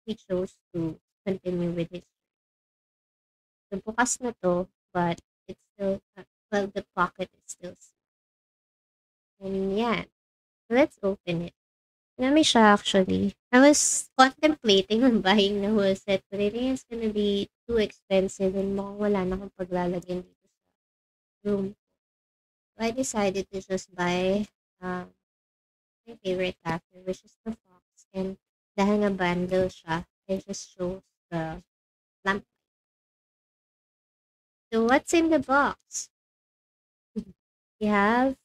he chose to continue with his. So bukas na 'to, but it's still, well, the pocket is still and yeah, let's open it. Yummy siya actually. I was contemplating on buying the whole set, but I think it's gonna be too expensive and mukhang wala na akong paglalagyan dito sa room. So I decided to just buy my favorite character, which is the fox. And dahil nga bundle siya, I just chose the lamp. So what's in the box? We have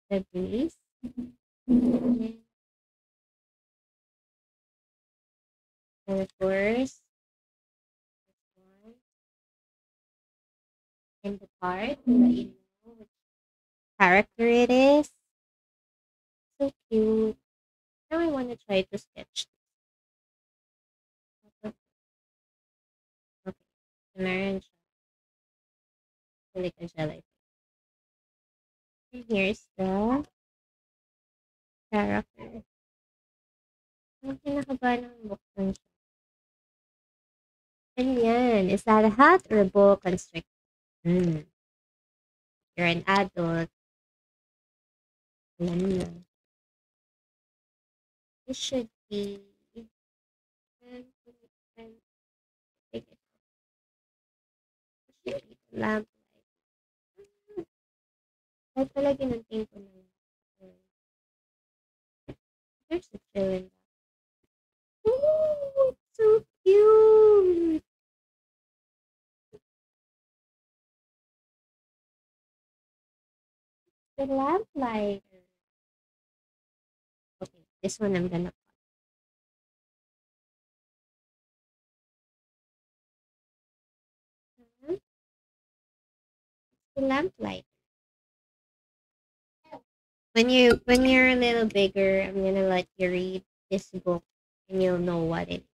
the base, and of course, this one, and the part to let you know which character it is. So cute. Now I want to try to sketch this. Okay, meron siya. Silicon gel. And here's the character. Ang kinakabahan ng buksan siya. And yan, is that a hat or a boa constrictor? Hmm. You're an adult. Alam na. This should be. Take it. It should be the lamp. Kahit pala ginunting ko na lang. There's a chill in that. Oh, it's so cute. The lamp lighter. Okay, this one I'm gonna put. The lamp lighter. When you're a little bigger, I'm gonna let you read this book and you'll know what it is.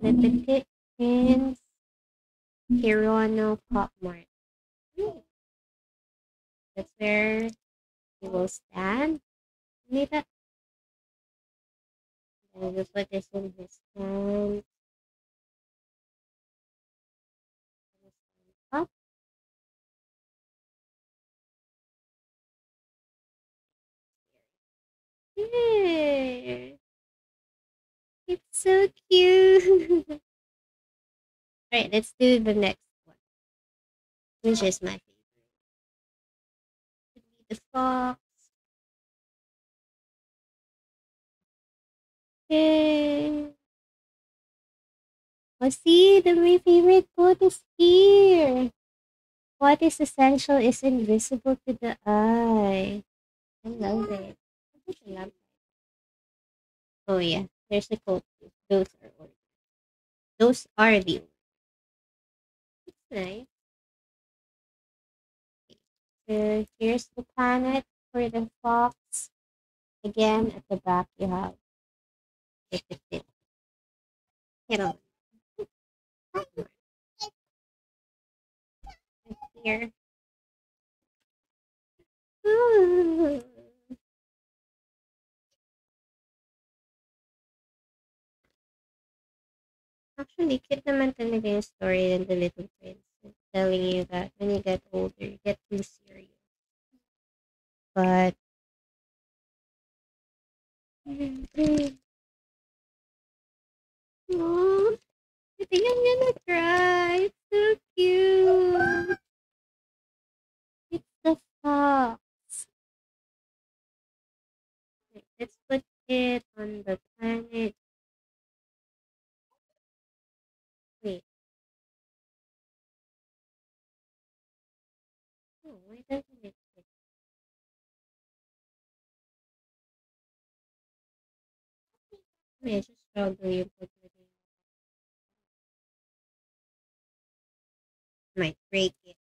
The Dickens Hirono Pop Mart. That's where you will stand. Later, and we'll put this in his hand. Up. Yay! It's so cute. Alright, let's do the next one, which is my favorite. Could be the fox. Yay! Oh, see, my favorite quote is here. What is essential is invisible to the eye. I love it. I love it. Oh yeah, there's a quote too. Those are the orders. It's nice. So here's the planet for the fox. Again, at the back you have it. You know, here. Ooh. Actually, cute naman talaga yung story in The Little Prince. It's telling you that when you get older, you get too serious. But oh, I think I'm gonna cry. It's so cute. It's the fox. Let's put it on the planet. Wait. Oh, why doesn't it fit? I just struggle yung put it in. Might break it.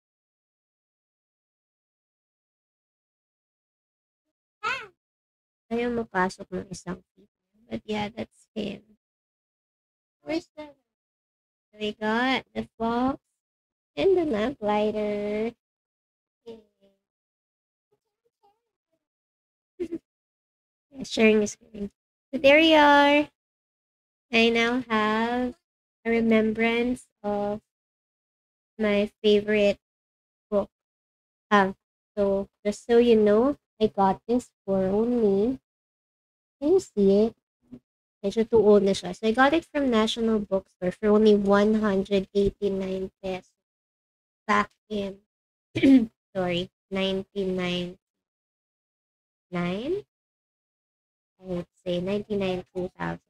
Ayaw mapasok ng isang feet. But yeah, that's him. Where's the... We got the fox and the lamplighter. Yay. Yeah, sharing is caring. So there you are. I now have a remembrance of my favorite book. Um, so just so you know, I got this for only, can you see it? Medyo too old na siya. So I got it from National Bookstore for only 189 pesos back in, sorry, 1999. I would say 99, 2000,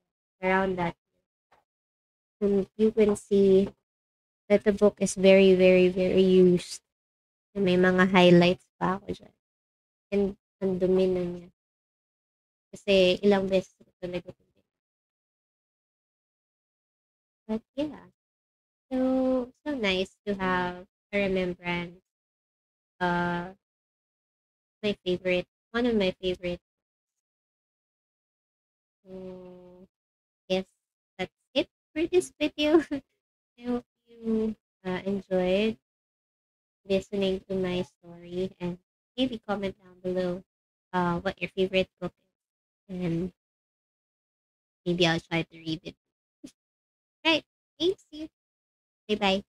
around that. And you can see that the book is very, very, very used. May mga highlights pa ako dyan. And ang dumi na niya. Kasi ilang beses ko talaga ito. But yeah, so nice to have a remembrance. Uh, my favorite, one of my favorite. So yes, that's it for this video. I hope you enjoyed listening to my story, and maybe comment down below what your favorite book is, and maybe I'll try to read it. Right. Thanks you. Bye bye.